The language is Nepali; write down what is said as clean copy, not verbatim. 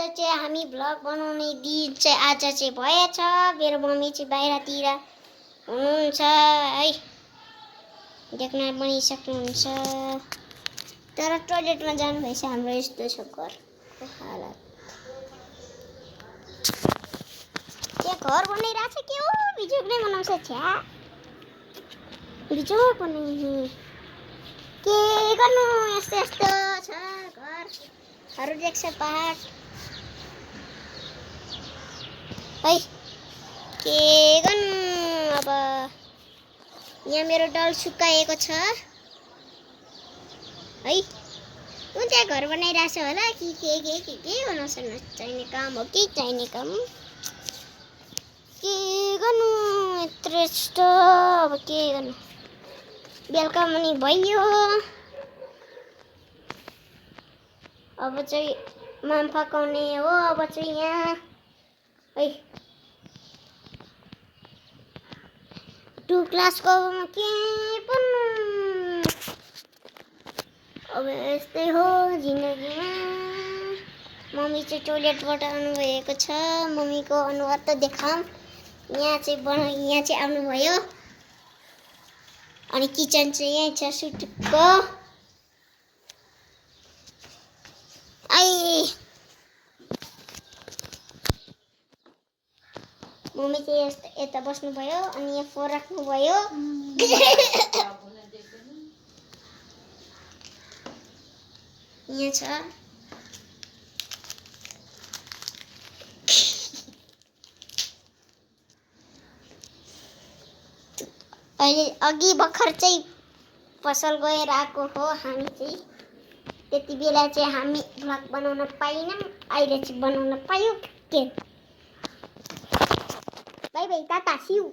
चाहिँ हामी भ्लग बनाउने दिन चाहिँ आज चाहिँ भएछ। मेरो मम्मी चाहिँ बाहिरतिर हुनुहुन्छ है, देख्न पनि सक्नुहुन्छ। तर टोयलेटमा जानुभएछ। हाम्रो यस्तो छ घरको हालत। त्यहाँ घर बनाइरहेछ के हो? बिजोक नै बनाउँछ छ्या, बिजोक बनाउने के गर्नु? यस्तो यस्तो छ घरहरू देख्छ पहाड है। के गर्नु अब? यहाँ मेरो डल सुकाएको छ है। कुन चाहिँ घर बनाइरहेछ होला कि के बनाउँछ? नचाहिने काम हो कि चाहिने काम? के गर्नु यत्रो यस्तो? अब के गर्नु? बेलुका पनि भइयो। अब चाहिँ माम पकाउने हो। अब चाहिँ यहाँ है 2 क्लासको के पढ्नु? अब यस्तै हो जिन्दगीमा। मम्मी चाहिँ टोयलेटबाट आउनुभएको छ। मम्मीको अनुहार त देखाऊँ। यहाँ चाहिँ आउनुभयो। अनि किचन चाहिँ यहीँ छ सुटुक्क। आई मम्मी चाहिँ यता बस्नुभयो अनि यहाँ फोन राख्नुभयो। यहाँ छ अहिले अघि भर्खर चाहिँ पसल गएर आएको हो हामी चाहिँ। त्यति बेला चाहिँ हामी भ्लग बनाउन पाइनौँ। अहिले चाहिँ बनाउन पायौँ के। बाई बाई टाटा सिउ।